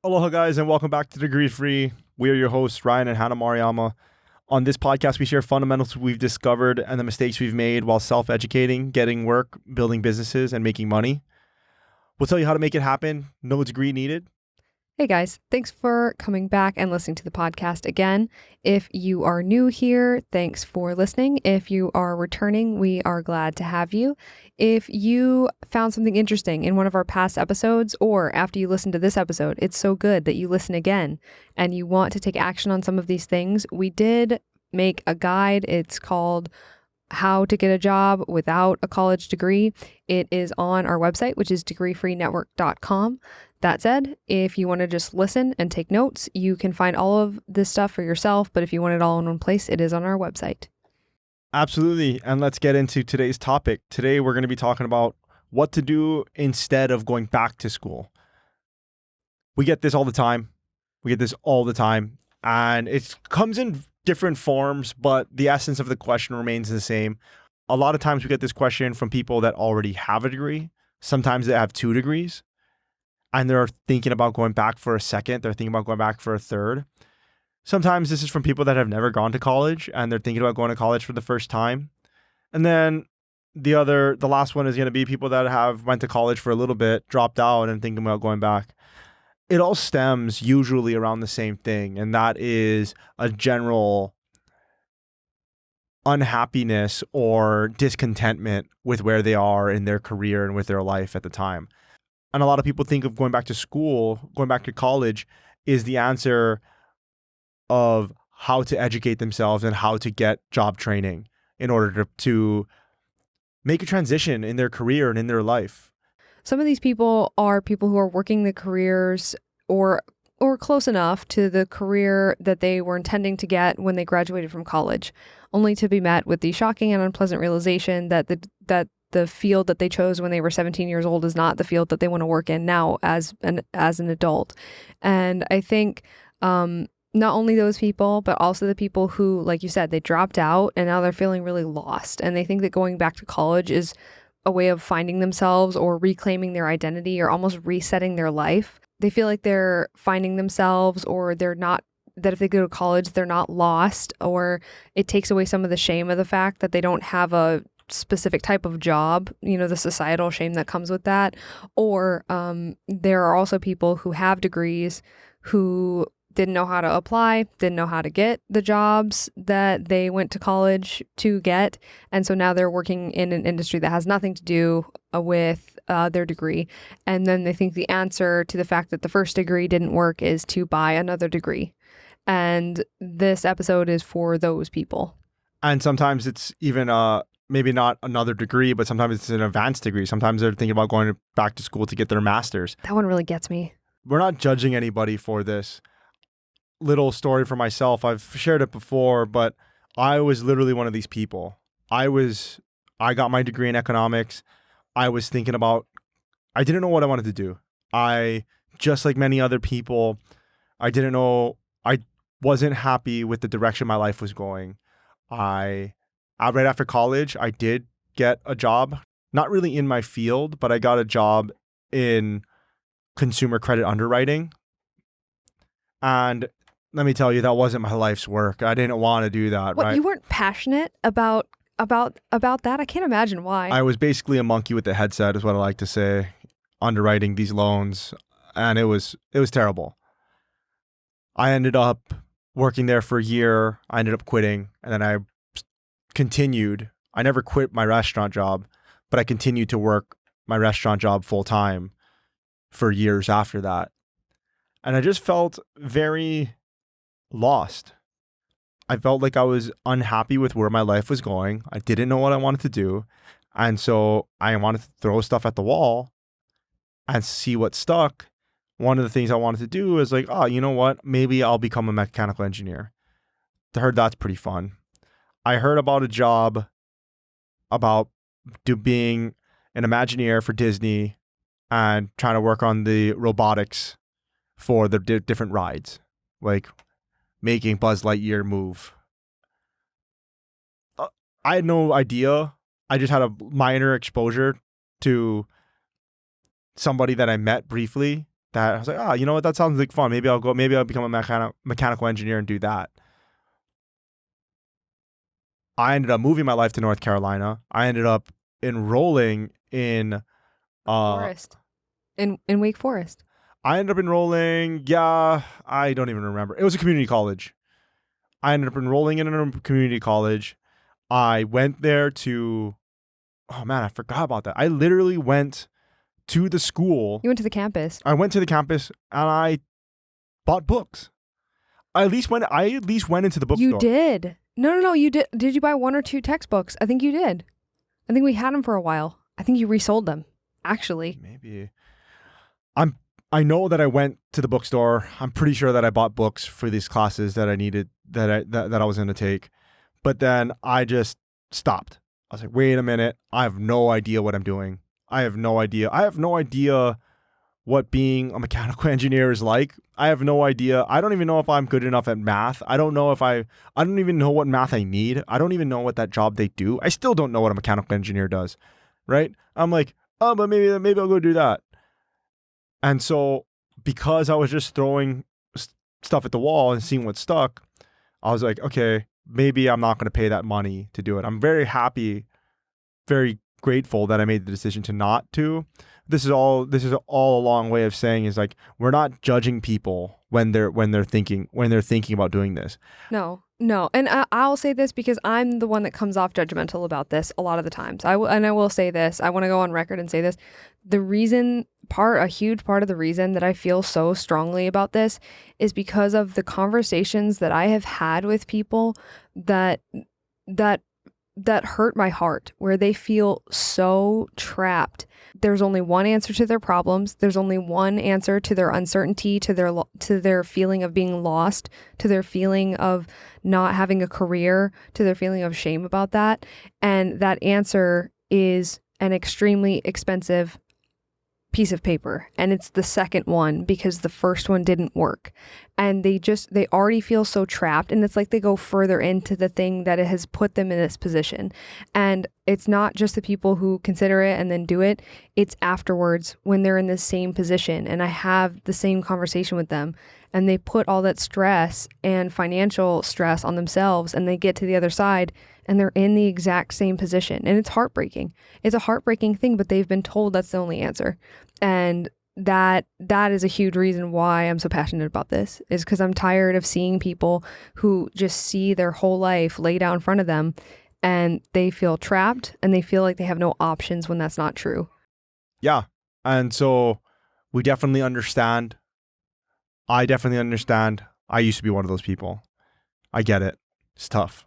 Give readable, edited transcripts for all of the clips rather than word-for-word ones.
Aloha, guys, and welcome back to Degree Free. We are your hosts, Ryan and Hannah Maruyama. On this podcast, we share fundamentals we've discovered and the mistakes we've made while self-educating, getting work, building businesses, and making money. We'll tell you how to make it happen. No degree needed. Hey guys, thanks for coming back and listening to the podcast again. If you are new here, thanks for listening. If you are returning, we are glad to have you. If you found something interesting in one of our past episodes or after you listen to this episode, it's so good that you listen again and you want to take action on some of these things. We did make a guide. It's called How to Get a Job Without a College Degree. It is on our website, which is degreefreenetwork.com. That said, if you want to just listen and take notes, you can find all of this stuff for yourself. But if you want it all in one place, it is on our website. Absolutely. And let's get into today's topic. Today, we're going to be talking about what to do instead of going back to school. We get this all the time. And it comes in different forms, but the essence of the question remains the same. A lot of times we get this question from people that already have a degree. Sometimes they have 2 degrees. And they're thinking about going back for a second. They're thinking about going back for a third. Sometimes this is from people that have never gone to college and they're thinking about going to college for the first time. And then the last one is going to be people that have went to college for a little bit, dropped out, and thinking about going back. It all stems usually around the same thing, and that is a general unhappiness or discontentment with where they are in their career and with their life at the time. And a lot of people think of going back to school, going back to college is the answer of how to educate themselves and how to get job training in order to make a transition in their career and in their life. Some of these people are people who are working the careers or close enough to the career that they were intending to get when they graduated from college, only to be met with the shocking and unpleasant realization that the field that they chose when they were 17 years old is not the field that they want to work in now as an adult. And I think not only those people, but also the people who, like you said, they dropped out and now they're feeling really lost. And they think that going back to college is a way of finding themselves or reclaiming their identity or almost resetting their life. They feel like they're finding themselves, or they're not, that if they go to college, they're not lost, or it takes away some of the shame of the fact that they don't have a specific type of job, the societal shame that comes with that. Or there are also people who have degrees who didn't know how to apply, didn't know how to get the jobs that they went to college to get. And so now they're working in an industry that has nothing to do with their degree. And then they think the answer to the fact that the first degree didn't work is to buy another degree. And this episode is for those people. And sometimes it's even maybe not another degree, but sometimes it's an advanced degree. Sometimes they're thinking about going back to school to get their master's. That one really gets me. We're not judging anybody for this. Little story for myself. I've shared it before, but I was literally one of these people. I got my degree in economics. I was thinking about, I didn't know what I wanted to do. Just like many other people, I wasn't happy with the direction my life was going. Right after college, I did get a job, not really in my field, but I got a job in consumer credit underwriting. And let me tell you, that wasn't my life's work. I didn't want to do that. What, right? You weren't passionate about that? I can't imagine why. I was basically a monkey with a headset, is what I like to say, underwriting these loans, and it was terrible. I ended up working there for a year. I ended up quitting, and then I continued. I never quit my restaurant job, but I continued to work my restaurant job full time for years after that. And I just felt very lost. I felt like I was unhappy with where my life was going. I didn't know what I wanted to do. And so I wanted to throw stuff at the wall and see what stuck. One of the things I wanted to do is like, oh, you know what? Maybe I'll become a mechanical engineer. I heard that's pretty fun. I heard about a job about being an Imagineer for Disney and trying to work on the robotics for the different rides, like making Buzz Lightyear move. I had no idea. I just had a minor exposure to somebody that I met briefly that I was like, oh, you know what? That sounds like fun. Maybe I'll become a mechanical engineer and do that. I ended up moving my life to North Carolina. I ended up enrolling in Forest. In Wake Forest. I ended up enrolling, yeah, I don't even remember. It was a community college. I ended up enrolling in a community college. I went there to, oh man, I forgot about that. I literally went to the school. You went to the campus. I went to the campus and I bought books. I at least went into the bookstore. You did. No, you did. Did you buy 1 or 2 textbooks? I think you did. I think we had them for a while. I think you resold them, actually. Maybe. I know that I went to the bookstore. I'm pretty sure that I bought books for these classes that I needed, that I was going to take. But then I just stopped. I was like, wait a minute. I have no idea what I'm doing. I have no idea what being a mechanical engineer is like. I have no idea. I don't even know if I'm good enough at math. I don't even know what math I need. I don't even know what that job they do. I still don't know what a mechanical engineer does. Right? I'm like, oh, but maybe I'll go do that. And so, because I was just throwing stuff at the wall and seeing what stuck, I was like, okay, maybe I'm not going to pay that money to do it. I'm very happy, very grateful that I made the decision to not to. This is all a long way of saying is like, we're not judging people when they're thinking about doing this. No. And I'll say this because I'm the one that comes off judgmental about this a lot of the times. I will say this. I want to go on record and say this. A huge part of the reason that I feel so strongly about this is because of the conversations that I have had with people that hurt my heart, where they feel so trapped. There's only one answer to their problems. There's only one answer to their uncertainty, to their feeling of being lost, to their feeling of not having a career, to their feeling of shame about that. And that answer is an extremely expensive piece of paper, and it's the second one because the first one didn't work, and they already feel so trapped, and it's like they go further into the thing that it has put them in this position. And it's not just the people who consider it and then do it, it's afterwards when they're in the same position and I have the same conversation with them, and they put all that stress and financial stress on themselves, and they get to the other side and they're in the exact same position. And it's heartbreaking. It's a heartbreaking thing, but they've been told that's the only answer. And that is a huge reason why I'm so passionate about this, is because I'm tired of seeing people who just see their whole life laid out in front of them and they feel trapped and they feel like they have no options when that's not true. Yeah. And so we definitely understand. I definitely understand. I used to be one of those people. I get it. It's tough.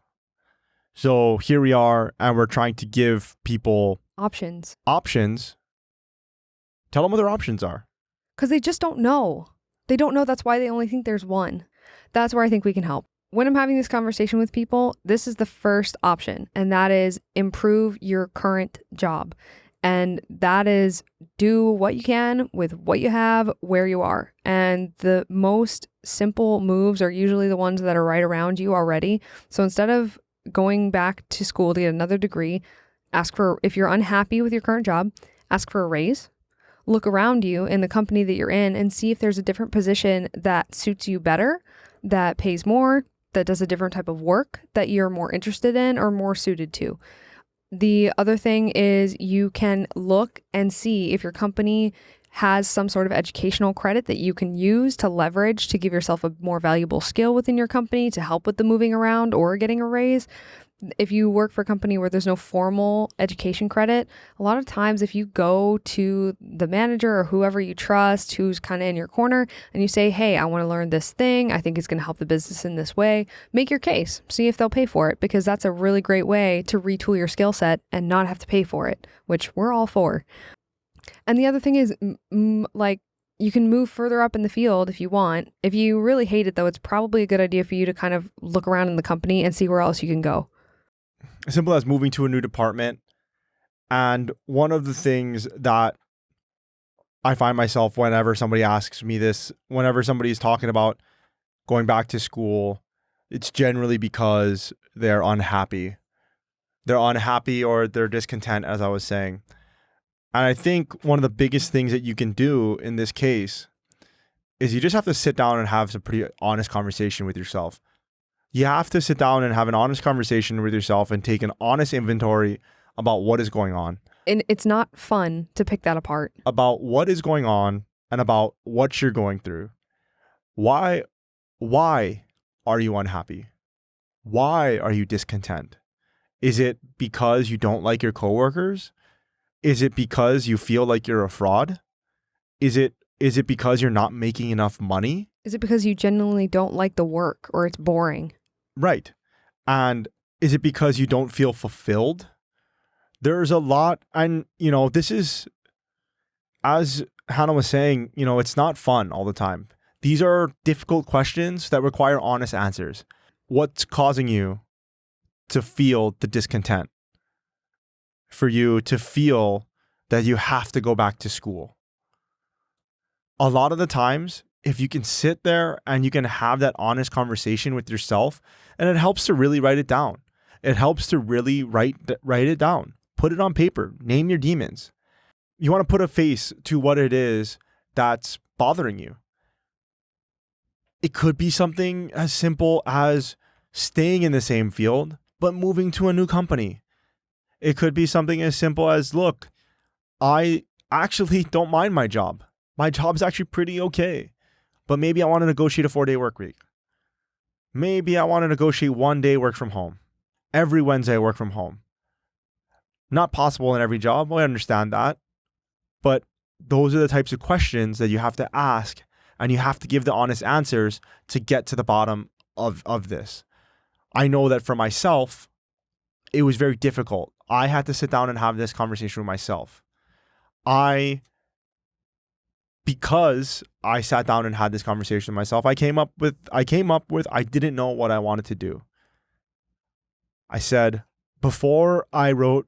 So here we are, and we're trying to give people options. Tell them what their options are. Because they just don't know. They don't know. That's why they only think there's one. That's where I think we can help. When I'm having this conversation with people, this is the first option, and that is improve your current job. And that is do what you can with what you have, where you are. And the most simple moves are usually the ones that are right around you already. So instead of going back to school to get another degree, if you're unhappy with your current job, ask for a raise. Look around you in the company that you're in and see if there's a different position that suits you better, that pays more, that does a different type of work that you're more interested in or more suited to. The other thing is you can look and see if your company has some sort of educational credit that you can use to leverage to give yourself a more valuable skill within your company to help with the moving around or getting a raise. If you work for a company where there's no formal education credit, a lot of times if you go to the manager or whoever you trust who's kind of in your corner and you say, hey, I want to learn this thing, I think it's going to help the business in this way, make your case, see if they'll pay for it, because that's a really great way to retool your skill set and not have to pay for it, which we're all for. And the other thing is, like, you can move further up in the field if you want. If you really hate it, though, it's probably a good idea for you to kind of look around in the company and see where else you can go. As simple as moving to a new department. And one of the things that I find myself whenever somebody asks me this, whenever somebody's talking about going back to school, it's generally because they're unhappy. They're unhappy or they're discontent, as I was saying. And I think one of the biggest things that you can do in this case is you just have to sit down and have some pretty honest conversation with yourself. You have to sit down and have an honest conversation with yourself and take an honest inventory about what is going on. And it's not fun to pick that apart. About what is going on and about what you're going through. Why are you unhappy? Why are you discontent? Is it because you don't like your coworkers? Is it because you feel like you're a fraud? Is it because you're not making enough money? Is it because you genuinely don't like the work or it's boring? Right. And is it because you don't feel fulfilled? There's a lot, and this is, as Hannah was saying, it's not fun all the time. These are difficult questions that require honest answers. What's causing you to feel the discontent? For you to feel that you have to go back to school? A lot of the times, if you can sit there and you can have that honest conversation with yourself, and it helps to really write it down. It helps to really write it down. Put it on paper. Name your demons. You want to put a face to what it is that's bothering you. It could be something as simple as staying in the same field, but moving to a new company. It could be something as simple as, look, I actually don't mind my job. My job's actually pretty okay, but maybe I want to negotiate a 4-day work week. Maybe I want to negotiate 1 day work from home. Every Wednesday I work from home. Not possible in every job. I understand that. But those are the types of questions that you have to ask, and you have to give the honest answers to get to the bottom of this. I know that for myself, it was very difficult. I had to sit down and have this conversation with myself. Because I sat down and had this conversation with myself, I came up with I didn't know what I wanted to do. I said, before I wrote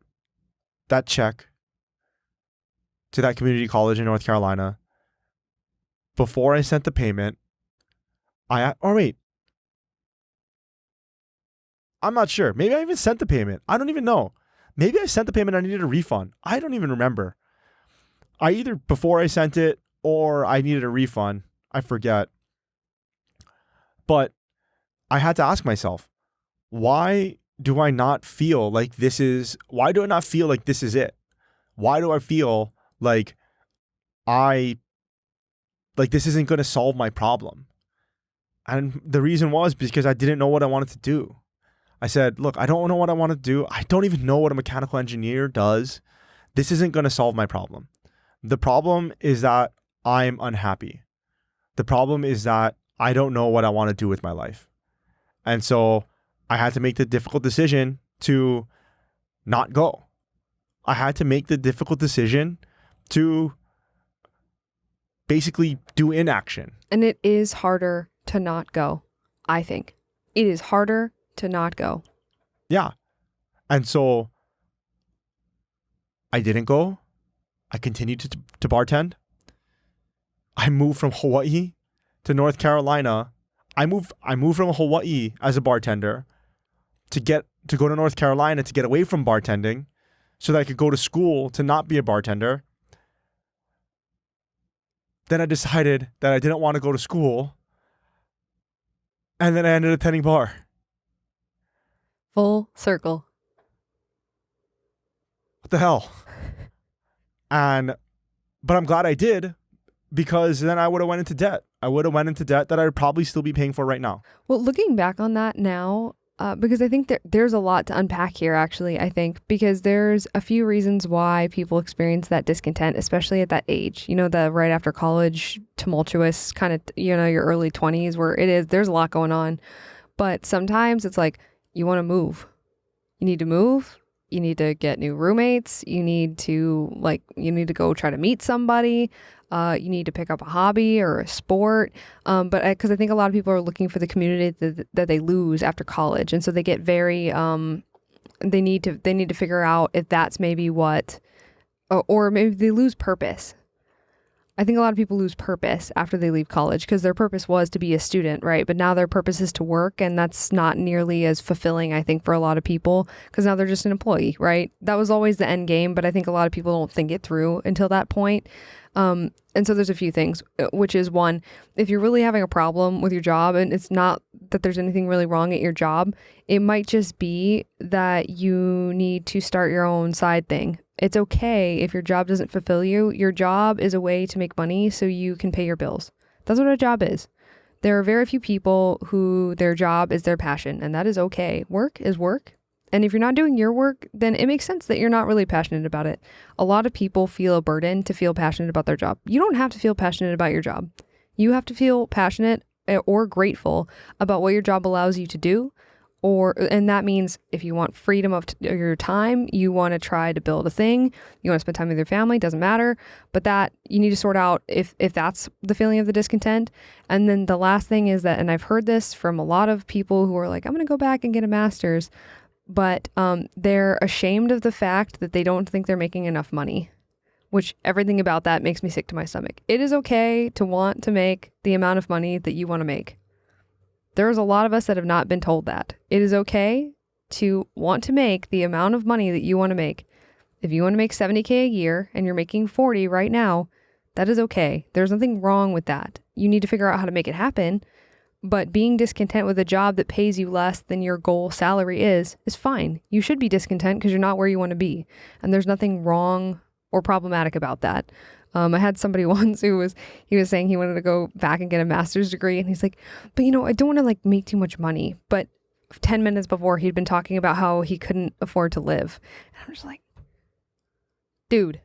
that check to that community college in North Carolina, before I sent the payment, I'm not sure. Maybe I even sent the payment. I don't even know. Maybe I sent the payment. I needed a refund. I don't even remember. Either before I sent it or I needed a refund. I forget. But I had to ask myself, why do I not feel like this is it? Why do I feel like this isn't going to solve my problem? And the reason was because I didn't know what I wanted to do. I said, look, I don't know what I want to do. I don't even know what a mechanical engineer does. This isn't going to solve my problem. The problem is that I'm unhappy. The problem is that I don't know what I want to do with my life. And so I had to make the difficult decision to not go. I had to make the difficult decision to basically do inaction. And it is harder to not go, I think. It is harder to not go. Yeah. And so I didn't go. I continued to bartend. I moved from Hawaii to North Carolina. I moved from Hawaii as a bartender to go to North Carolina to get away from bartending so that I could go to school to not be a bartender. Then I decided that I didn't want to go to school. And then I ended up attending bar. Full circle. What the hell? But I'm glad I did, because then I would have went into debt. I would have went into debt that I would probably still be paying for right now. Well, looking back on that now, because I think there's a lot to unpack here, actually, I think, because there's a few reasons why people experience that discontent, especially at that age, the right after college, tumultuous kind of, your early 20s where there's a lot going on. But sometimes it's like, you want to move. You need to move. You need to get new roommates. You need to go try to meet somebody. You need to pick up a hobby or a sport. But because I think a lot of people are looking for the community that they lose after college. And so they get very, they need to figure out if that's maybe what, or maybe they lose purpose. I think a lot of people lose purpose after they leave college because their purpose was to be a student, right? But now their purpose is to work, and that's not nearly as fulfilling, I think, for a lot of people because now they're just an employee, right? That was always the end game, but I think a lot of people don't think it through until that point. And so there's a few things, which is one, if you're really having a problem with your job and it's not that there's anything really wrong at your job, it might just be that you need to start your own side thing. It's okay if your job doesn't fulfill you. Your job is a way to make money so you can pay your bills. That's what a job is. There are very few people who their job is their passion, and that is okay. Work is work. And if you're not doing your work, then it makes sense that you're not really passionate about it. A lot of people feel a burden to feel passionate about their job. You don't have to feel passionate about your job. You have to feel passionate or grateful about what your job allows you to do. And that means if you want freedom of your time, you want to try to build a thing, you want to spend time with your family, doesn't matter. But that you need to sort out if that's the feeling of the discontent. And then the last thing is that, and I've heard this from a lot of people who are like, I'm going to go back and get a master's. But they're ashamed of the fact that they don't think they're making enough money, which everything about that makes me sick to my stomach. It is okay to want to make the amount of money that you want to make. There's a lot of us that have not been told that. It is okay to want to make the amount of money that you want to make. If you want to make $70K a year and you're making 40 right now, that is okay. There's nothing wrong with that. You need to figure out how to make it happen. But being discontent with a job that pays you less than your goal salary is fine. You should be discontent because you're not where you want to be. And there's nothing wrong or problematic about that. I had somebody once he was saying he wanted to go back and get a master's degree. And he's like, but I don't want to like make too much money. But 10 minutes before he'd been talking about how he couldn't afford to live. And I'm just like, dude,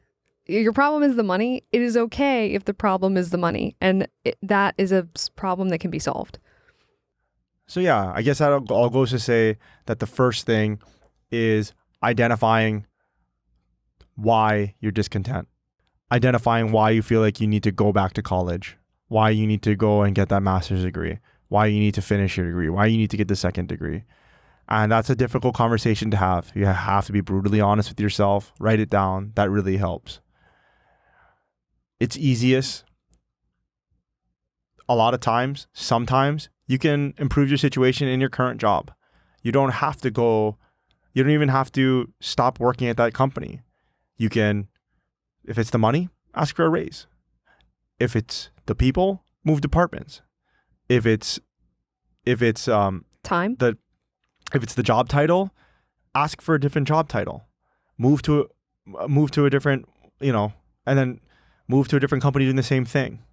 your problem is the money. It is okay if the problem is the money. And that is a problem that can be solved. So yeah, I guess that all goes to say that the first thing is identifying why you're discontent. Identifying why you feel like you need to go back to college, why you need to go and get that master's degree, why you need to finish your degree, why you need to get the second degree. And that's a difficult conversation to have. You have to be brutally honest with yourself, write it down. That really helps. It's easiest a lot of times, sometimes you can improve your situation in your current job. You don't even have to stop working at that company. You can, if it's the money, ask for a raise. If it's the people, move departments. If it's time, if it's the job title, ask for a different job title. Move to a different, and then move to a different company doing the same thing.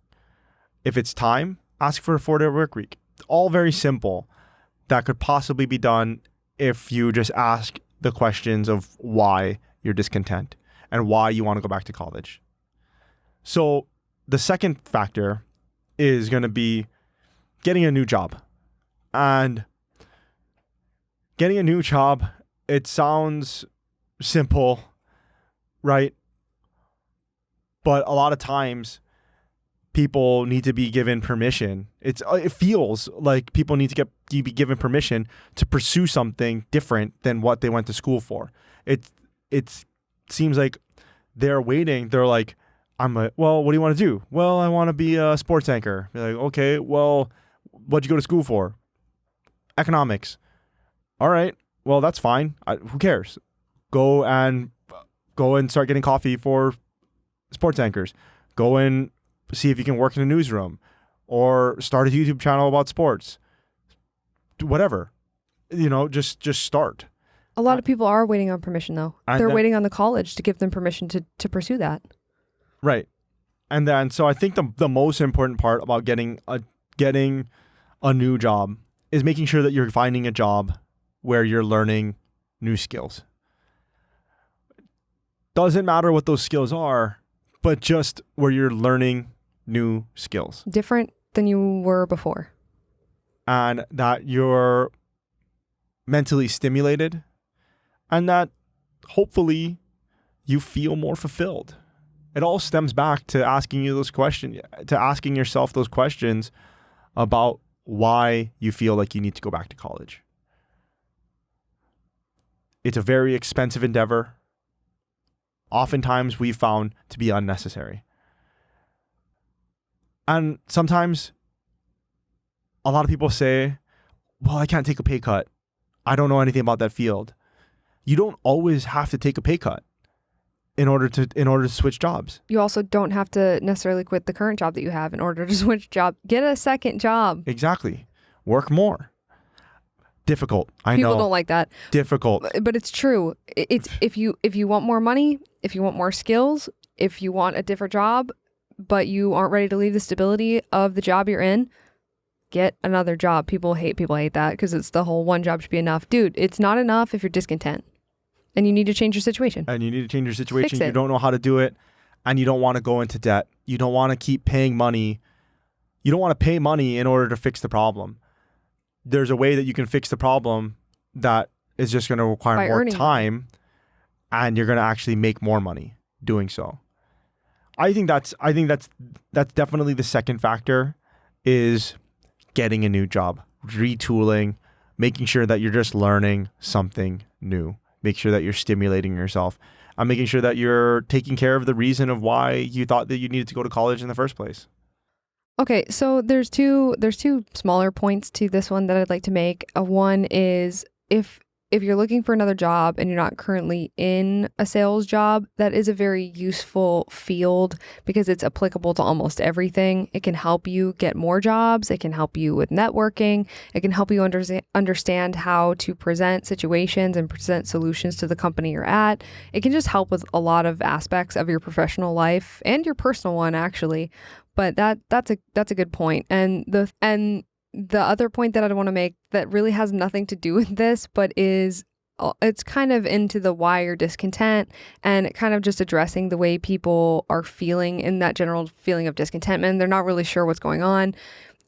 If it's time, ask for a 4-day work week. All very simple that could possibly be done if you just ask the questions of why you're discontent and why you want to go back to college. So the second factor is going to be getting a new job. And getting a new job, it sounds simple, right? But a lot of times people need to be given permission. It feels like people need to be given permission to pursue something different than what they went to school for. It seems like they're waiting. They're like, well, what do you want to do? Well, I want to be a sports anchor. They're like, okay, well, what'd you go to school for? Economics. All right, well, that's fine. Who cares? Go and start getting coffee for sports anchors. Go and see if you can work in a newsroom or start a YouTube channel about sports. Whatever. Just start. A lot of people are waiting on permission though. They're waiting on the college to give them permission to pursue that. Right. And then so I think the most important part about getting a new job is making sure that you're finding a job where you're learning new skills. Doesn't matter what those skills are, but just where you're learning new skills. Different than you were before. And that you're mentally stimulated and that hopefully you feel more fulfilled. It all stems back to asking yourself those questions about why you feel like you need to go back to college. It's a very expensive endeavor. Oftentimes we've found to be unnecessary. And sometimes a lot of people say, well, I can't take a pay cut. I don't know anything about that field. You don't always have to take a pay cut. in order to switch jobs. You also don't have to necessarily quit the current job that you have in order to switch job. Get a second job. Exactly. Work more. Difficult. I know. People don't like that. Difficult. But it's true. It's if you want more money, if you want more skills, if you want a different job, but you aren't ready to leave the stability of the job you're in, get another job. People hate that because it's the whole one job should be enough. Dude, it's not enough if you're discontent. And you need to change your situation. You don't know how to do it, and you don't want to go into debt. You don't want to keep paying money. You don't want to pay money in order to fix the problem. There's a way that you can fix the problem that is just going to require more time, and you're going to actually make more money doing so. I think that's definitely the second factor, is getting a new job, retooling, making sure that you're just learning something new. Make sure that you're stimulating yourself. And making sure that you're taking care of the reason of why you thought that you needed to go to college in the first place. Okay, so there's two smaller points to this one that I'd like to make. One is if you're looking for another job and you're not currently in a sales job, that is a very useful field because it's applicable to almost everything. It can help you get more jobs. It can help you with networking. It can help you understand how to present situations and present solutions to the company you're at. It can just help with a lot of aspects of your professional life and your personal one, actually. But that's a good point. And the other point that I want to make that really has nothing to do with this, but it's kind of into the why you're discontent, and kind of just addressing the way people are feeling in that general feeling of discontentment. They're not really sure what's going on.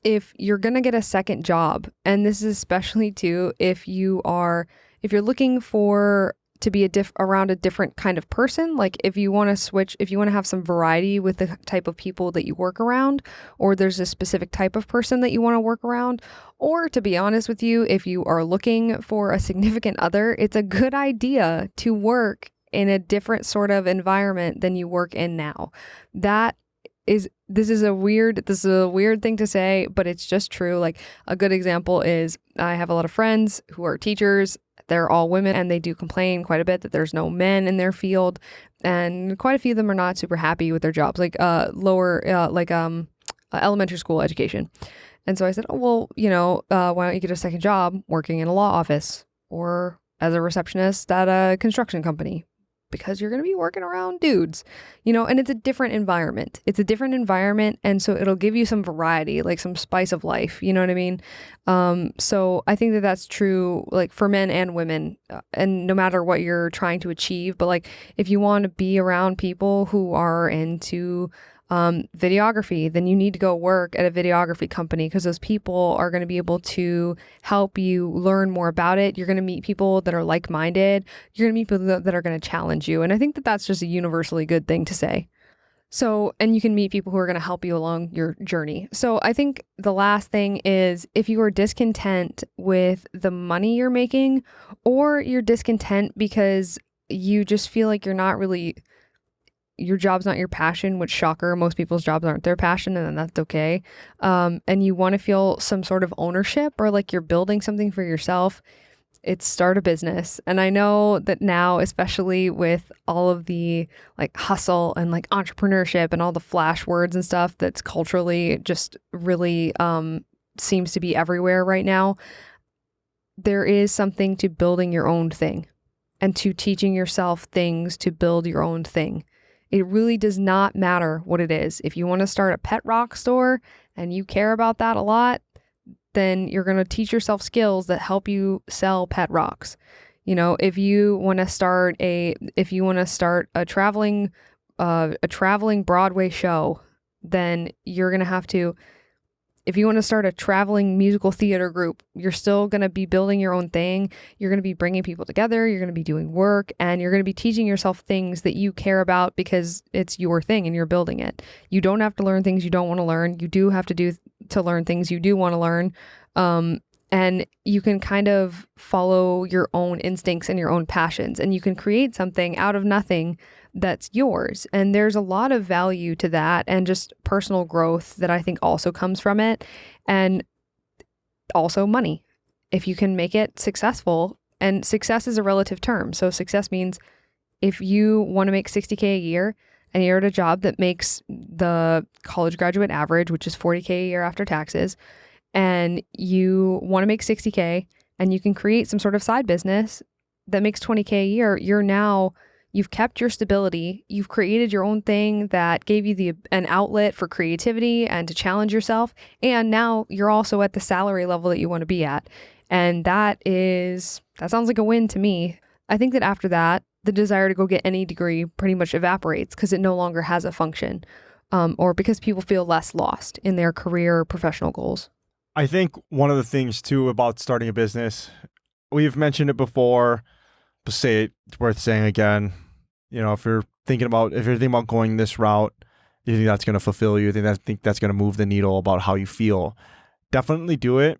If you're going to get a second job, and this is especially too if you're looking to be around a different kind of person, like if you want to switch, if you want to have some variety with the type of people that you work around, or there's a specific type of person that you want to work around, or to be honest with you, if you are looking for a significant other, it's a good idea to work in a different sort of environment than you work in now. This is a weird thing to say, but it's just true. Like a good example is I have a lot of friends who are teachers. They're all women, and they do complain quite a bit that there's no men in their field, and quite a few of them are not super happy with their jobs, like elementary school education. And so I said, oh, well, why don't you get a second job working in a law office or as a receptionist at a construction company? Because you're going to be working around dudes, and it's a different environment. And so it'll give you some variety, like some spice of life. You know what I mean? So I think that that's true, like for men and women, and no matter what you're trying to achieve. But like, if you want to be around people who are into videography, then you need to go work at a videography company, because those people are going to be able to help you learn more about it. You're going to meet people that are like-minded. You're going to meet people that are going to challenge you. And I think that that's just a universally good thing to say. So, and you can meet people who are going to help you along your journey. So I think the last thing is, if you are discontent with the money you're making, or you're discontent because you just feel like your job's not your passion, which, shocker, most people's jobs aren't their passion, and then that's okay. And you want to feel some sort of ownership, or like you're building something for yourself, it's start a business. And I know that now, especially with all of the like hustle and like entrepreneurship and all the flash words and stuff that's culturally just really seems to be everywhere right now, there is something to building your own thing and to teaching yourself things to build your own thing. It really does not matter what it is. If you want to start a pet rock store and you care about that a lot, then you're going to teach yourself skills that help you sell pet rocks. If you want to start a traveling Broadway show, then you're going to have to. If you want to start a traveling musical theater group, you're still going to be building your own thing. You're going to be bringing people together. You're going to be doing work, and you're going to be teaching yourself things that you care about because it's your thing and you're building it. You don't have to learn things you don't want to learn. You do have to learn things you do want to learn. And you can kind of follow your own instincts and your own passions, and you can create something out of nothing that's yours. And there's a lot of value to that, and just personal growth that I think also comes from it. And also money, if you can make it successful. And success is a relative term. So success means if you want to make $60K a year and you're at a job that makes the college graduate average, which is $40K a year after taxes, and you want to make $60K and you can create some sort of side business that makes $20K a year, you've kept your stability. You've created your own thing that gave you an outlet for creativity and to challenge yourself. And now you're also at the salary level that you want to be at. And that sounds like a win to me. I think that after that, the desire to go get any degree pretty much evaporates because it no longer has a function, or because people feel less lost in their career or professional goals. I think one of the things too about starting a business, we've mentioned it before, but it's worth saying again. If you're thinking about going this route, you think that's going to fulfill you, you think that's going to move the needle about how you feel, definitely do it.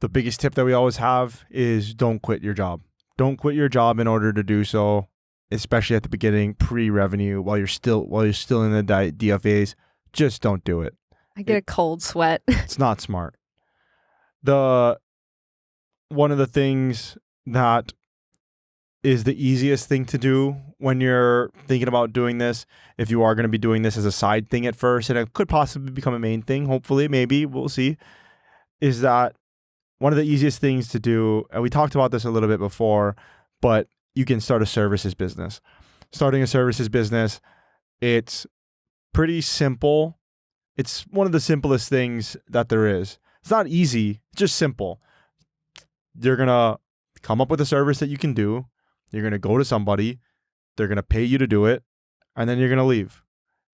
The biggest tip that we always have is don't quit your job. Don't quit your job in order to do so, especially at the beginning, pre-revenue, while you're still in the DFAs. Just don't do it. I get a cold sweat. It's not smart. One of the things that is the easiest thing to do when you're thinking about doing this, if you are going to be doing this as a side thing at first, and it could possibly become a main thing, hopefully, maybe, we'll see, is that one of the easiest things to do, and we talked about this a little bit before, but you can start a services business. Starting a services business, it's pretty simple. It's one of the simplest things that there is. It's not easy, it's just simple. You're going to come up with a service that you can do. You're going to go to somebody. They're going to pay you to do it. And then you're going to leave.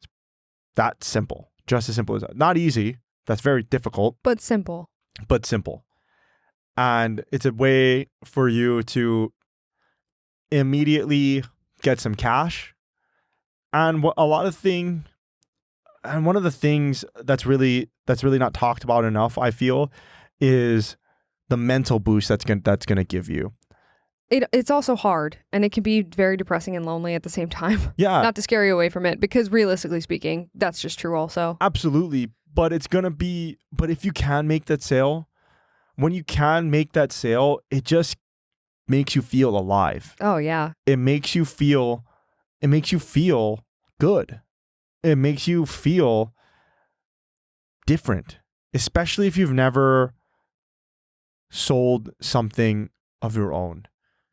It's that simple. Just as simple as that. Not easy. That's very difficult. But simple. And it's a way for you to immediately get some cash. And one of the things that's really not talked about enough, I feel, is the mental boost that's gonna give you. It's also hard, and it can be very depressing and lonely at the same time. Yeah. Not to scare you away from it, because realistically speaking, that's just true also. Absolutely. But if you can make that sale, when you can make that sale, it just makes you feel alive. Oh yeah. It makes you feel good. It makes you feel different, especially if you've never sold something of your own.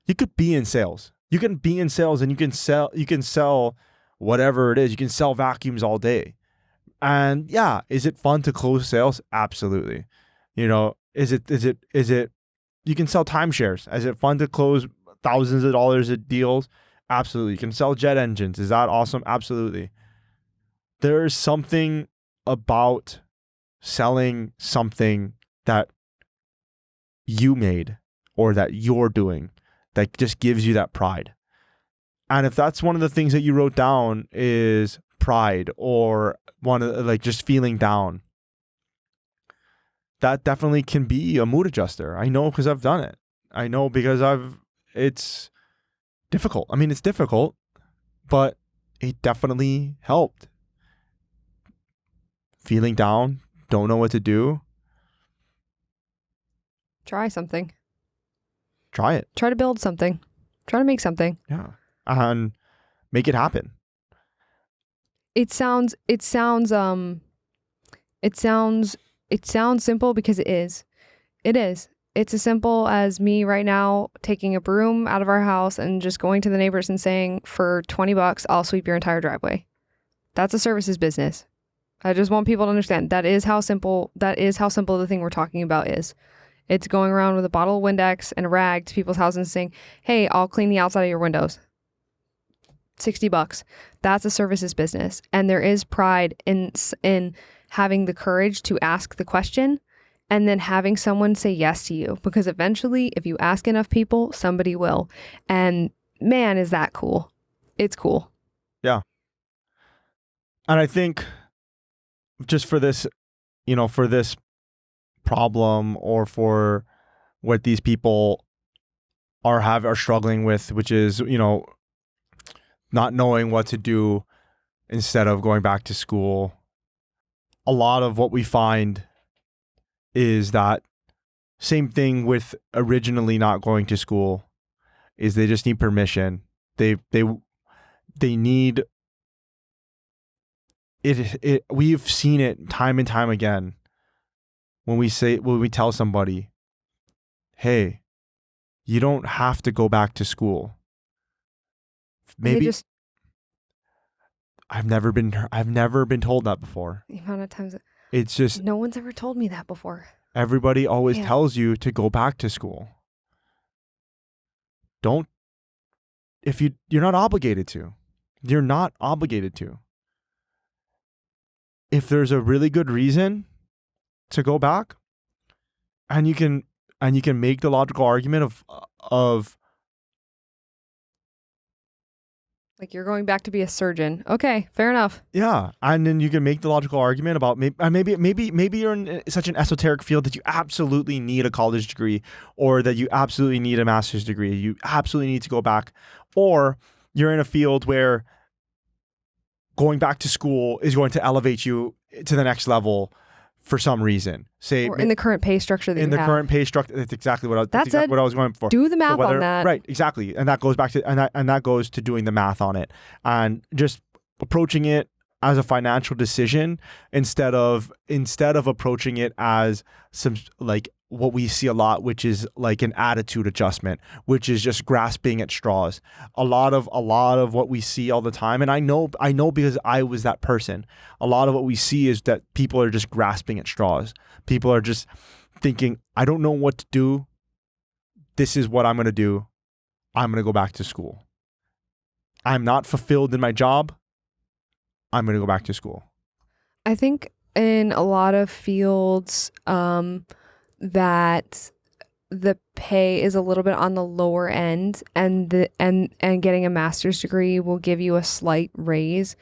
You could be in sales. You can be in sales and you can sell whatever it is. You can sell vacuums all day. And yeah, is it fun to close sales? Absolutely. Is it you can sell timeshares. Is it fun to close thousands of dollars of deals? Absolutely. You can sell jet engines. Is that awesome? Absolutely. There is something about selling something that you made or that you're doing that just gives you that pride. And if that's one of the things that you wrote down is pride, or just feeling down, that definitely can be a mood adjuster. I know because I've done it. I know because it's difficult. I mean, it's difficult, but it definitely helped. Feeling down, don't know what to do. Try something. Try it. Try to build something. Try to make something. Yeah. And make it happen. It sounds simple because it is. It is. It's as simple as me right now taking a broom out of our house and just going to the neighbors and saying, for $20, I'll sweep your entire driveway. That's a services business. I just want people to understand that is how simple the thing we're talking about is. It's going around with a bottle of Windex and a rag to people's houses and saying, hey, I'll clean the outside of your windows. $60. That's a services business. And there is pride in having the courage to ask the question and then having someone say yes to you, because eventually if you ask enough people, somebody will. And man, is that cool. It's cool. Yeah. And I think just for this, for this problem, or for what these people are struggling with, which is, not knowing what to do instead of going back to school. A lot of what we find is that same thing with originally not going to school, is they just need permission. They need it. We've seen it time and time again when we tell somebody, hey, you don't have to go back to school. Maybe I've never been told that before. The amount of times It's just no one's ever told me that before. Everybody always tells you to go back to school. You're not obligated to. You're not obligated to. If there's a really good reason to go back, and you can make the logical argument of like you're going back to be a surgeon. Okay, fair enough. Yeah, and then you can make the logical argument about maybe you're in such an esoteric field that you absolutely need a college degree, or that you absolutely need a master's degree. You absolutely need to go back, or you're in a field where going back to school is going to elevate you to the next level for some reason. Say or in the current pay structure that you have. Current pay structure. That's exactly what I was going for. Do the math on that. Right, exactly. And that goes back to and that goes to doing the math on it and just approaching it as a financial decision instead of approaching it as some like what we see a lot, which is like an attitude adjustment, which is just grasping at straws. A lot of what we see all the time, and I know because I was that person. A lot of what we see is that people are just grasping at straws. People are just thinking, I don't know what to do. This is what I'm going to do. I'm going to go back to school. I'm not fulfilled in my job. I'm going to go back to school. I think in a lot of fields, that the pay is a little bit on the lower end, and getting a master's degree will give you a slight raise.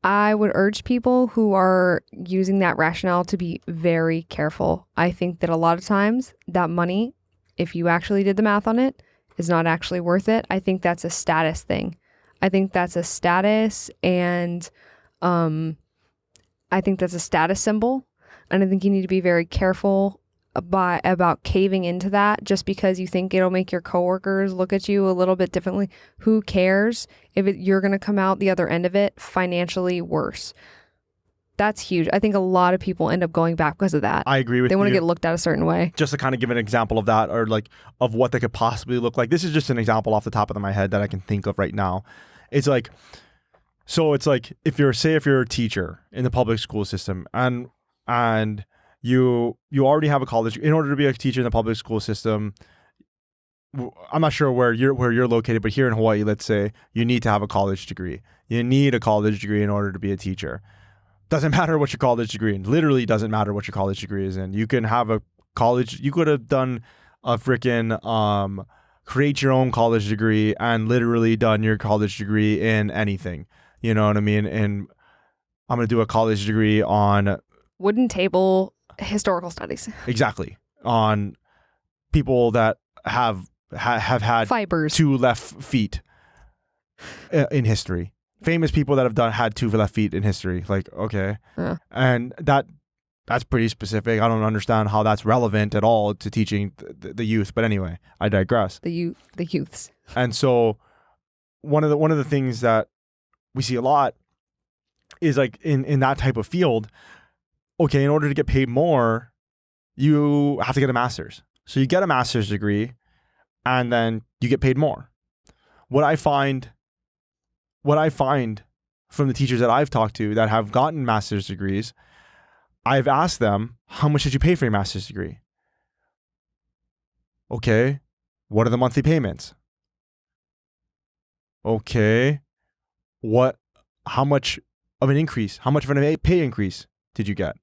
I would urge people who are using that rationale to be very careful. I think that a lot of times that money, if you actually did the math on it, is not actually worth it. I think that's a status thing. I think that's a status, and I think that's a status symbol. And I think you need to be very careful about caving into that just because you think it'll make your coworkers look at you a little bit differently. Who cares if you're going to come out the other end of it financially worse? That's huge. I think a lot of people end up going back because of that. I agree with you. They want to get looked at a certain way. Just to kind of give an example of that, or like of what they could possibly look like. This is just an example off the top of my head that I can think of right now. It's like if you're a teacher in the public school system and you already have a college. In order to be a teacher in the public school system, I'm not sure where you're located, but here in Hawaii, let's say you need to have a college degree. You need a college degree in order to be a teacher. Doesn't matter what your college degree in. Literally doesn't matter what your college degree is in. You can have a college. You could have done a freaking create your own college degree and literally done your college degree in anything. You know what I mean? And I'm gonna do a college degree on wooden table historical studies. Exactly. On people that have had fibers, 2 left feet in history. Famous people that have had 2 left feet in history. Like, okay. Yeah. And that's pretty specific. I don't understand how that's relevant at all to teaching the youth. But anyway, I digress. The youths. And so one of the things that we see a lot is like in that type of field, okay, in order to get paid more, you have to get a master's. So you get a master's degree and then you get paid more. What I find from the teachers that I've talked to that have gotten master's degrees, I've asked them, how much did you pay for your master's degree? Okay, what are the monthly payments? Okay, how much of an increase? How much of a pay increase did you get?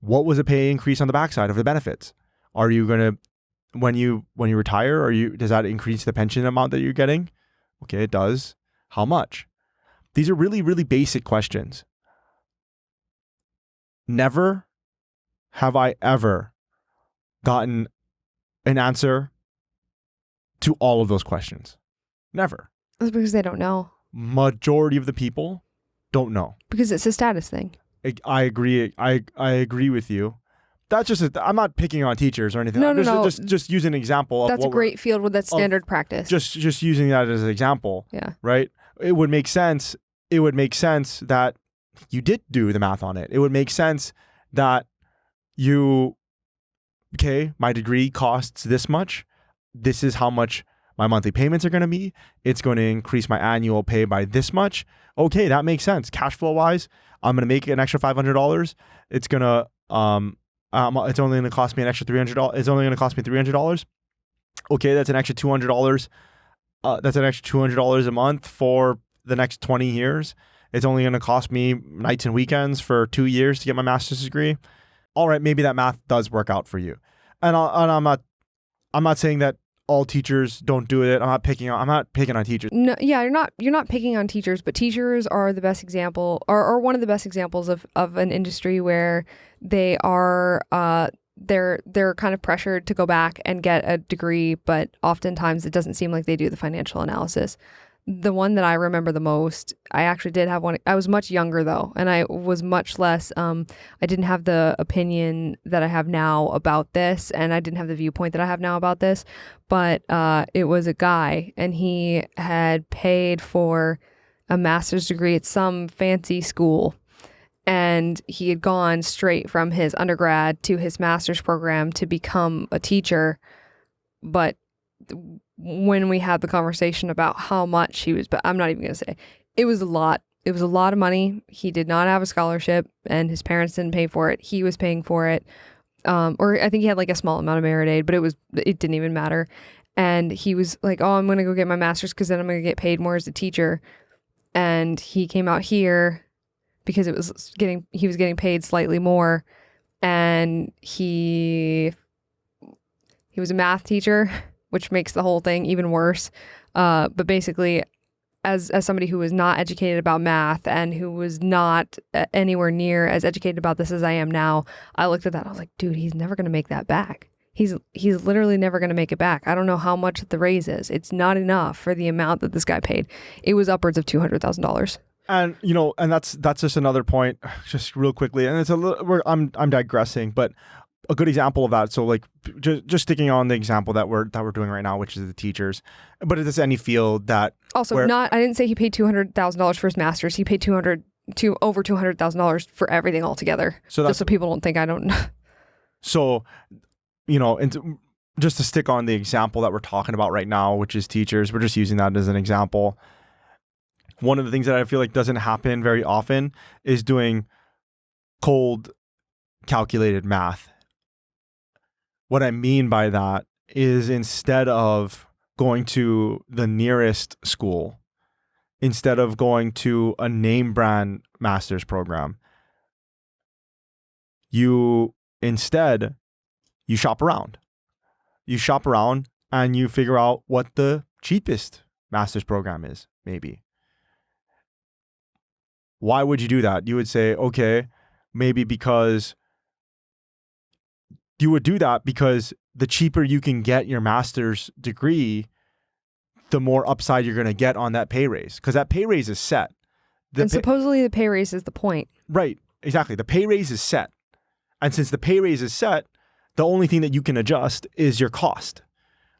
What was the pay increase on the backside of the benefits? Are you gonna, when you retire, does that increase the pension amount that you're getting? Okay, it does. How much? These are really, really basic questions. Never have I ever gotten an answer to all of those questions. Never. That's because they don't know. Majority of the people don't know. Because it's a status thing. I agree. I agree with you, that's just I'm not picking on teachers or anything. No, I'm no. Just using an example of That's a great field with that standard practice. Just using that as an example. Yeah. Right? It would make sense that you did do the math on it. It would make sense that my degree costs this much. This is how much my monthly payments are going to be. It's going to increase my annual pay by this much. Okay, that makes sense. Cash flow wise, I'm going to make an extra $500. It's going to it's only going to cost me an extra $300. It's only going to cost me $300. Okay, that's an extra $200. That's an extra $200 a month for the next 20 years. It's only going to cost me nights and weekends for 2 years to get my master's degree. All right, maybe that math does work out for you. And I'm not saying that all teachers don't do it. I'm not picking on teachers. No, yeah, you're not picking on teachers, but teachers are the best example, or one of the best examples of an industry where they are they're kind of pressured to go back and get a degree, but oftentimes it doesn't seem like they do the financial analysis. The one that I remember the most, I actually did have one. I was much younger though, and I was much less, I didn't have the opinion that I have now about this, and I didn't have the viewpoint that I have now about this, but it was a guy, and he had paid for a master's degree at some fancy school, and he had gone straight from his undergrad to his master's program to become a teacher, but when we had the conversation about how much he was, but I'm not even going to say, it was a lot. It was a lot of money. He did not have a scholarship and his parents didn't pay for it. He was paying for it. Or I think he had like a small amount of merit aid, but it didn't even matter. And he was like, oh, I'm going to go get my master's because then I'm going to get paid more as a teacher. And he came out here because he was getting paid slightly more. And he was a math teacher, which makes the whole thing even worse. But basically, as somebody who was not educated about math and who was not anywhere near as educated about this as I am now, I looked at that. I was like, dude, he's never going to make that back. He's literally never going to make it back. I don't know how much the raise is. It's not enough for the amount that this guy paid. It was upwards of $200,000. And and that's just another point, just real quickly. And it's a little, I'm digressing, but a good example of that. So like just sticking on the example that we're doing right now, which is the teachers, but it's any field that also I didn't say he paid $200,000 for his master's. He paid over $200,000 for everything altogether. So just so people don't think I don't know. So, and just to stick on the example that we're talking about right now, which is teachers, we're just using that as an example. One of the things that I feel like doesn't happen very often is doing cold calculated math. What I mean by that is instead of going to the nearest school, instead of going to a name brand master's program, you shop around. You shop around and you figure out what the cheapest master's program is, maybe. Why would you do that? You would say, okay, maybe because you would do that because the cheaper you can get your master's degree, the more upside you're going to get on that pay raise, because that pay raise is set. Supposedly the pay raise is the point. Right, exactly. The pay raise is set. And since the pay raise is set, the only thing that you can adjust is your cost.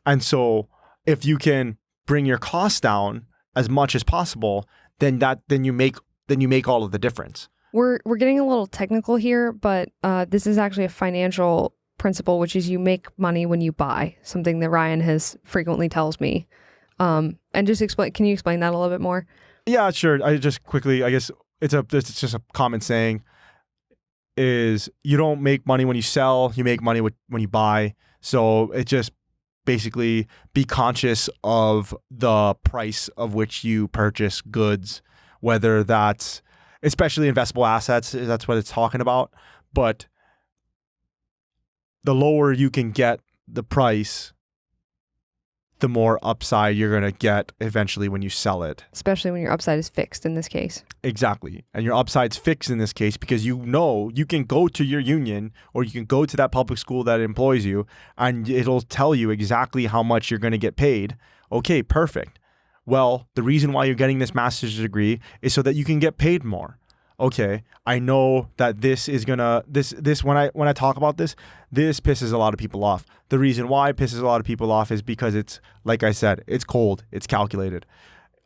And so if you can bring your cost down as much as possible, then you make all of the difference. We're getting a little technical here, but this is actually a financial principle, which is you make money when you buy, something that Ryan has frequently tells me. And just can you explain that a little bit more? Yeah, sure. I just quickly, I guess it's just a common saying is you don't make money when you sell, you make money when you buy. So it just basically be conscious of the price of which you purchase goods, whether that's especially investable assets, that's what it's talking about. But the lower you can get the price, the more upside you're going to get eventually when you sell it. Especially when your upside is fixed in this case. Exactly. And your upside's fixed in this case because you can go to your union or you can go to that public school that employs you and it'll tell you exactly how much you're going to get paid. Okay, perfect. Well, the reason why you're getting this master's degree is so that you can get paid more. okay, I know that this is gonna this when I talk about this pisses a lot of people off. The reason why it pisses a lot of people off is because it's, like I said, it's cold, it's calculated.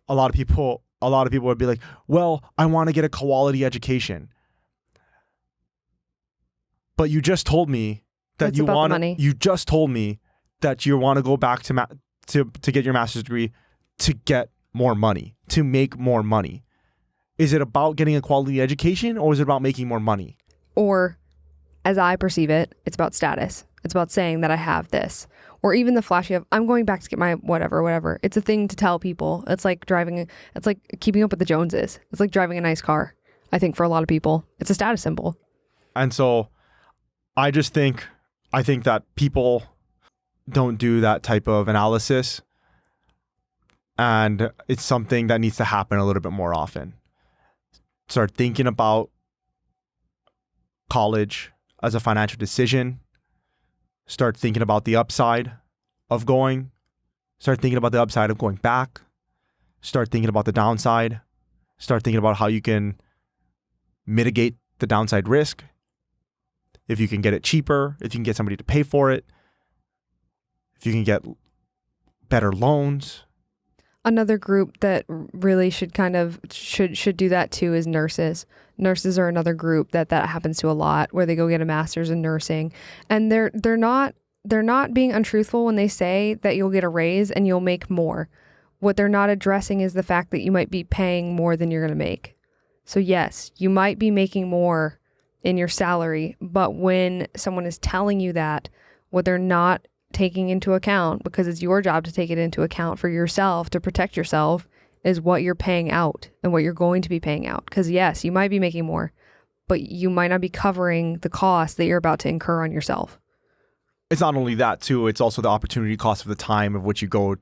A lot of people would be like, well, I want to get a quality education. But you just told me that It's about the money. you just told me that you want to go back to get your master's degree to get more money, to make more money. Is it about getting a quality education, or is it about making more money? Or, as I perceive it, it's about status. It's about saying that I have this. Or even the flashy of, I'm going back to get my whatever. It's a thing to tell people. It's like it's like keeping up with the Joneses. It's like driving a nice car. I think for a lot of people, it's a status symbol. And so I think that people don't do that type of analysis. And it's something that needs to happen a little bit more often. Start thinking about college as a financial decision. Start thinking about the upside of going. Start thinking about the upside of going back. Start thinking about the downside. Start thinking about how you can mitigate the downside risk. If you can get it cheaper, if you can get somebody to pay for it, if you can get better loans. Another group that really should do that too is nurses. Nurses are another group that happens to a lot, where they go get a master's in nursing, and they're not being untruthful when they say that you'll get a raise and you'll make more. What they're not addressing is the fact that you might be paying more than you're going to make. So yes, you might be making more in your salary, but when someone is telling you that, what they're not taking into account, because it's your job to take it into account for yourself, to protect yourself, is what you're paying out and what you're going to be paying out. Because yes, you might be making more, but you might not be covering the cost that you're about to incur on yourself. It's not only that too, it's also the opportunity cost of the time of which you go.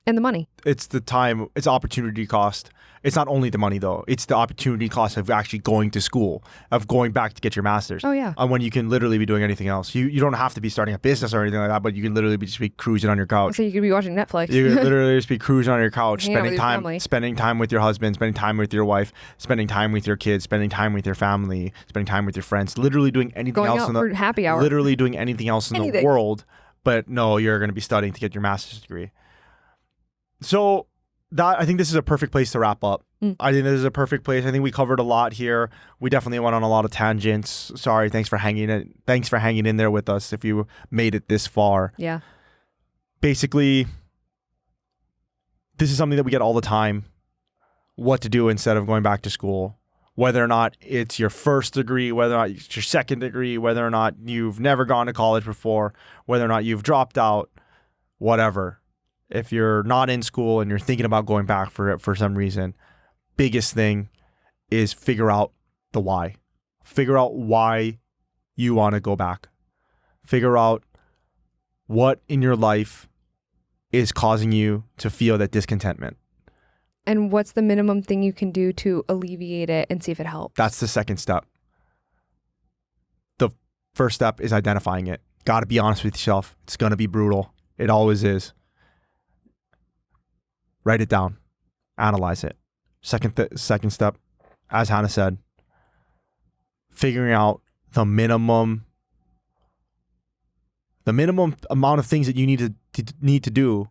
And the money. It's the time, it's opportunity cost. It's not only the money though, it's the opportunity cost of actually going to school, of going back to get your master's. Oh yeah. When you can literally be doing anything else. You don't have to be starting a business or anything like that, but you can literally just be cruising on your couch. So you could be watching Netflix. You can literally just be cruising on your couch, Hanging spending time with your husband, spending time with your wife, spending time with your kids, spending time with your family, spending time with your friends, literally doing anything Going else out for happy hour. literally doing anything else in the world. But no, you're going to be studying to get your master's degree. So I think this is a perfect place to wrap up. I think this is a perfect place. I think we covered a lot here. We definitely went on a lot of tangents. Sorry. Thanks for hanging in there with us if you made it this far. Yeah. Basically, this is something that we get all the time. What to do instead of going back to school. Whether or not it's your first degree, whether or not it's your second degree, whether or not you've never gone to college before, whether or not you've dropped out, whatever. If you're not in school and you're thinking about going back for some reason, biggest thing is figure out the why. Figure out why you want to go back. Figure out what in your life is causing you to feel that discontentment. And what's the minimum thing you can do to alleviate it and see if it helps? That's the second step. The first step is identifying it. Got to be honest with yourself. It's going to be brutal. It always is. Write it down. Analyze it. Second step, as Hannah said, figuring out the minimum amount of things that you need to do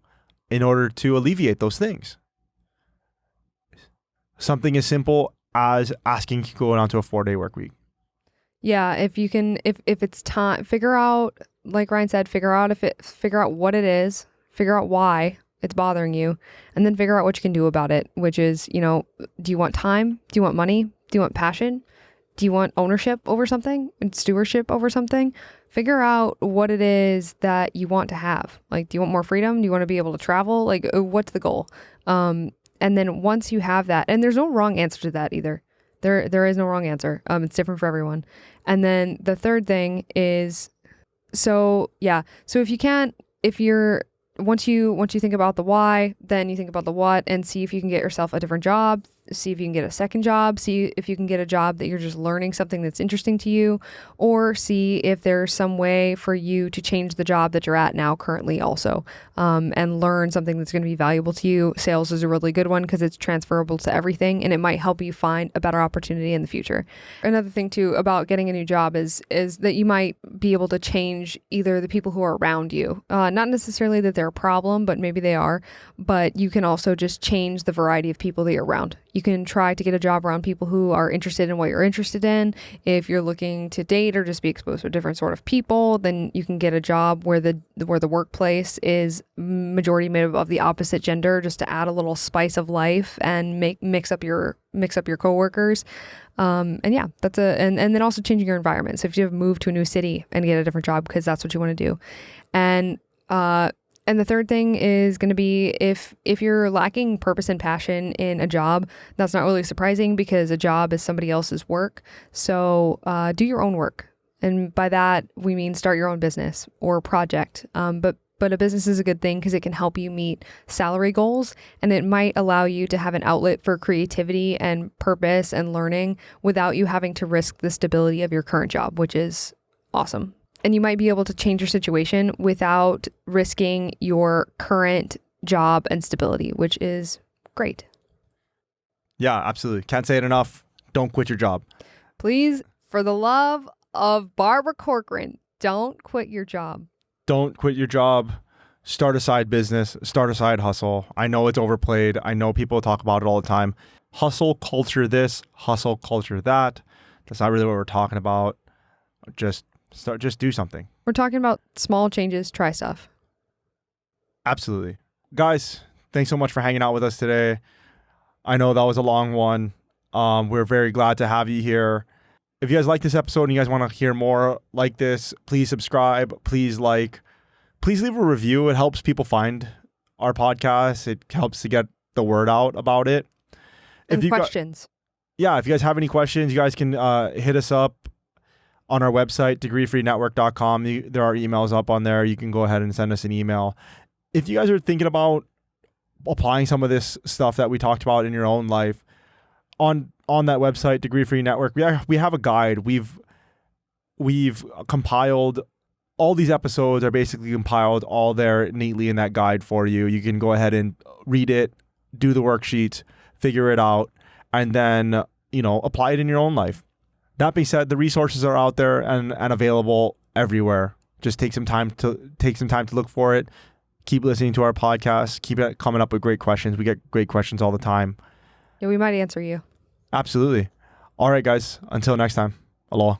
in order to alleviate those things. Something as simple as asking to go down to a 4-day work week. Yeah, if you can, if it's time, figure out, like Ryan said, figure out what it is, figure out why it's bothering you, and then figure out what you can do about it, which is, do you want time? Do you want money? Do you want passion? Do you want ownership over something and stewardship over something? Figure out what it is that you want to have. Like, do you want more freedom? Do you want to be able to travel? Like, what's the goal? And then once you have that, and there's no wrong answer to that either. There is no wrong answer. It's different for everyone. And then the third thing is, once you think about the why, then you think about the what and see if you can get yourself a different job, see if you can get a second job, see if you can get a job that you're just learning something that's interesting to you, or see if there's some way for you to change the job that you're at now currently also, and learn something that's going to be valuable to you. Sales is a really good one because it's transferable to everything, and it might help you find a better opportunity in the future. Another thing too about getting a new job is that you might be able to change either the people who are around you, not necessarily that they're a problem, but maybe they are, but you can also just change the variety of people that you're around. You can try to get a job around people who are interested in what you're interested in. If you're looking to date or just be exposed to a different sort of people, then you can get a job where the workplace is majority made of the opposite gender, just to add a little spice of life and mix up your coworkers. And yeah, and then also changing your environment. So if you have moved to a new city and get a different job because that's what you want to do. And the third thing is going to be if you're lacking purpose and passion in a job, that's not really surprising because a job is somebody else's work. So do your own work. And by that, we mean start your own business or project. But a business is a good thing because it can help you meet salary goals, and it might allow you to have an outlet for creativity and purpose and learning without you having to risk the stability of your current job, which is awesome. And you might be able to change your situation without risking your current job and stability, which is great. Yeah, absolutely. Can't say it enough. Don't quit your job. Please, for the love of Barbara Corcoran, don't quit your job. Don't quit your job. Start a side business. Start a side hustle. I know it's overplayed. I know people talk about it all the time. Hustle culture this, hustle culture that. That's not really what we're talking about. Just do something. We're talking about small changes, try stuff. Absolutely. Guys, thanks so much for hanging out with us today. I know that was a long one. We're very glad to have you here. If you guys like this episode and you guys want to hear more like this, please subscribe. Please leave a review. It helps people find our podcast. It helps to get the word out about it. And questions. If you guys have any questions, you guys can hit us up on our website, degreefreenetwork.com. There are emails up on there. You can go ahead and send us an email. If you guys are thinking about applying some of this stuff that we talked about in your own life, on that website, Degree Free Network, we have a guide. We've compiled all these episodes are basically compiled all there neatly in that guide for you. You can go ahead and read it, do the worksheets, figure it out, and then apply it in your own life. That being said, the resources are out there and available everywhere. Just take some time to look for it. Keep listening to our podcast. Keep coming up with great questions. We get great questions all the time. Yeah, we might answer you. Absolutely. All right, guys. Until next time. Aloha.